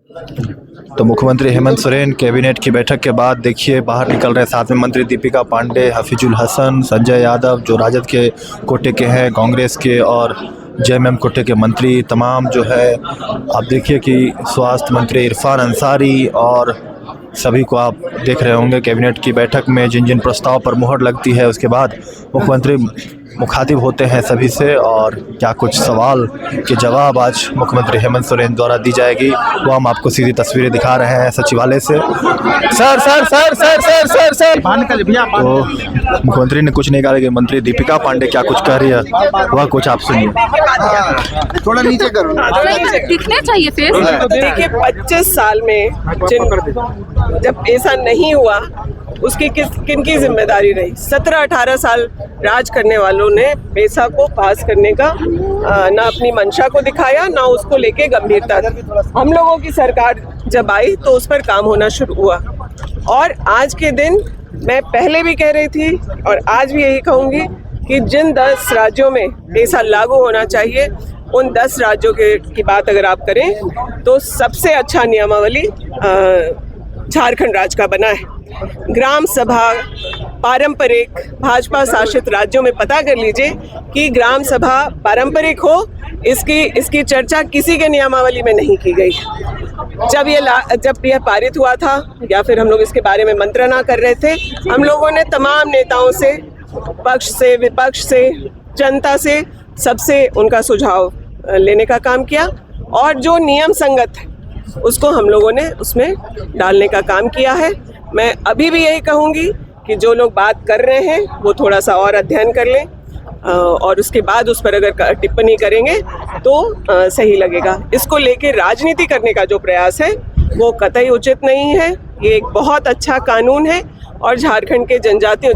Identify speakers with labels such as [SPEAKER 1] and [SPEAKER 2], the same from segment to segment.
[SPEAKER 1] तो मुख्यमंत्री हेमंत सोरेन कैबिनेट की बैठक के बाद देखिए बाहर निकल रहे, साथ में मंत्री दीपिका पांडे, हफीजुल हसन, संजय यादव जो राजद के कोटे के हैं, कांग्रेस के और जेएमएम कोटे के मंत्री तमाम जो है। आप देखिए कि स्वास्थ्य मंत्री इरफान अंसारी और सभी को आप देख रहे होंगे कैबिनेट की बैठक में जिन जिन प्रस्ताव पर मुहर लगती है उसके बाद मुख्यमंत्री मुखातिब होते हैं सभी से, और क्या कुछ सवाल के जवाब आज मुख्यमंत्री हेमंत सोरेन द्वारा दी जाएगी वो हम आपको सीधी तस्वीरें दिखा रहे हैं सचिवालय से। Sir sir sir sir sir sir sir तो मुख्यमंत्री ने कुछ नहीं कहा, लेकिन मंत्री दीपिका पांडे क्या कुछ कह रही है वह कुछ आप सुनिए।
[SPEAKER 2] थोड़ा नीचे करो,
[SPEAKER 3] दिखने चाहिए फेस।
[SPEAKER 4] देखिए 25 साल में जब ऐसा नहीं हुआ उसकी किन की जिम्मेदारी रही। 17-18 साल राज करने वालों ने पैसा को पास करने का ना अपनी मंशा को दिखाया, ना उसको लेके गंभीरता थी। हम लोगों की सरकार जब आई तो उस पर काम होना शुरू हुआ, और आज के दिन मैं पहले भी कह रही थी और आज भी यही कहूँगी कि जिन 10 राज्यों में पैसा लागू होना चाहिए उन 10 राज्यों की बात अगर आप करें तो सबसे अच्छा नियमावली झारखंड राज्य का बना है। ग्राम सभा पारंपरिक भाजपा शासित राज्यों में पता कर लीजिए कि ग्राम सभा पारंपरिक हो, इसकी चर्चा किसी के नियमावली में नहीं की गई। जब यह पारित हुआ था या फिर हम लोग इसके बारे में मंत्रणा कर रहे थे, हम लोगों ने तमाम नेताओं से, पक्ष से, विपक्ष से, जनता से, सबसे उनका सुझाव लेने का काम किया, और जो नियम संगत है उसको हम लोगों ने उसमें डालने का काम किया है। मैं अभी भी यही कहूँगी कि जो लोग बात कर रहे हैं वो थोड़ा सा और अध्ययन कर लें, और उसके बाद उस पर अगर टिप्पणी करेंगे तो सही लगेगा। इसको लेके राजनीति करने का जो प्रयास है वो कतई उचित नहीं है। ये एक बहुत अच्छा कानून है और झारखंड के जनजातीय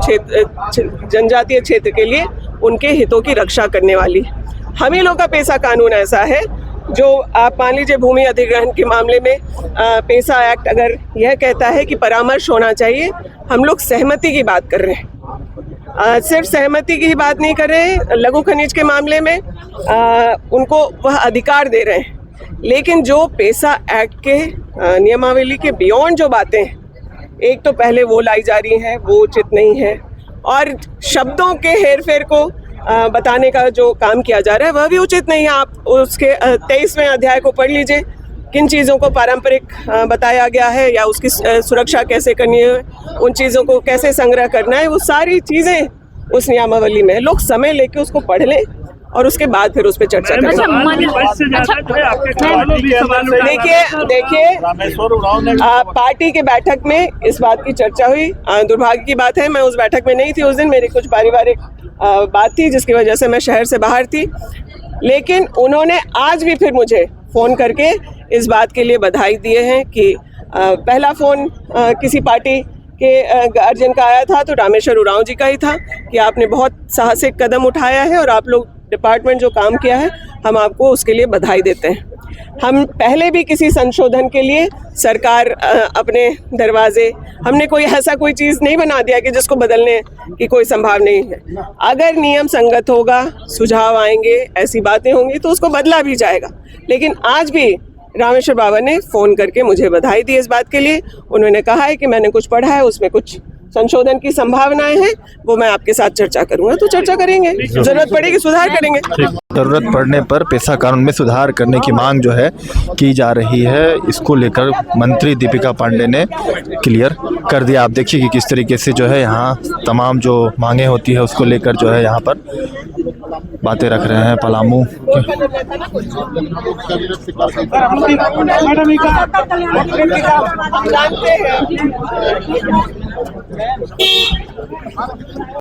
[SPEAKER 4] क्षेत्र के लिए उनके हितों की रक्षा करने वाली। हम ही लोग का पैसा कानून ऐसा है जो आप मान लीजिए भूमि अधिग्रहण के मामले में पैसा एक्ट अगर यह कहता है कि परामर्श होना चाहिए, हम लोग सहमति की बात कर रहे हैं। सिर्फ सहमति की ही बात नहीं कर रहे हैं, लघु खनिज के मामले में उनको वह अधिकार दे रहे हैं। लेकिन जो पैसा एक्ट के नियमावली के बियॉन्ड जो बातें हैं, एक तो पहले वो लाई जा रही हैं वो उचित नहीं है, और शब्दों के हेरफेर को बताने का जो काम किया जा रहा है वह भी उचित नहीं है। आप उसके 23वें अध्याय को पढ़ लीजिए, किन चीज़ों को पारंपरिक बताया गया है या उसकी सुरक्षा कैसे करनी है, उन चीज़ों को कैसे संग्रह करना है, वो सारी चीज़ें उस नियमावली में। लोग समय लेके उसको पढ़ लें और उसके बाद फिर उस पर चर्चा करें। देखिए पार्टी के बैठक में इस बात की चर्चा हुई। दुर्भाग्य की बात है मैं उस बैठक में नहीं थी उस दिन, मेरी कुछ पारिवारिक बात थी जिसकी वजह से मैं शहर से बाहर थी। लेकिन उन्होंने आज भी फिर मुझे फ़ोन करके इस बात के लिए बधाई दिए हैं कि पहला फ़ोन किसी पार्टी के गार्जियन का आया था तो रामेश्वर उरांव जी का ही था कि आपने बहुत साहसिक कदम उठाया है और आप लोग डिपार्टमेंट जो काम किया है हम आपको उसके लिए बधाई देते हैं। हम पहले भी किसी संशोधन के लिए सरकार अपने दरवाजे, हमने कोई ऐसा कोई चीज़ नहीं बना दिया कि जिसको बदलने की कोई संभावना नहीं है। अगर नियम संगत होगा, सुझाव आएंगे, ऐसी बातें होंगी तो उसको बदला भी जाएगा। लेकिन आज भी रामेश्वर बाबा ने फ़ोन करके मुझे बधाई दी इस बात के लिए। उन्होंने कहा है कि मैंने कुछ पढ़ा है, उसमें कुछ संशोधन की संभावनाएं हैं, वो मैं आपके साथ चर्चा करूंगा। तो चर्चा करेंगे, जरूरत पड़ेगी सुधार करेंगे।
[SPEAKER 1] जरूरत पड़ने पर पैसा कानून में सुधार करने की मांग जो है की जा रही है, इसको लेकर मंत्री दीपिका पांडे ने क्लियर कर दिया। आप देखिए कि किस तरीके से जो है यहाँ तमाम जो मांगे होती है उसको लेकर जो है यहाँ पर बातें रख रहे हैं पलामू।
[SPEAKER 4] जानते हैं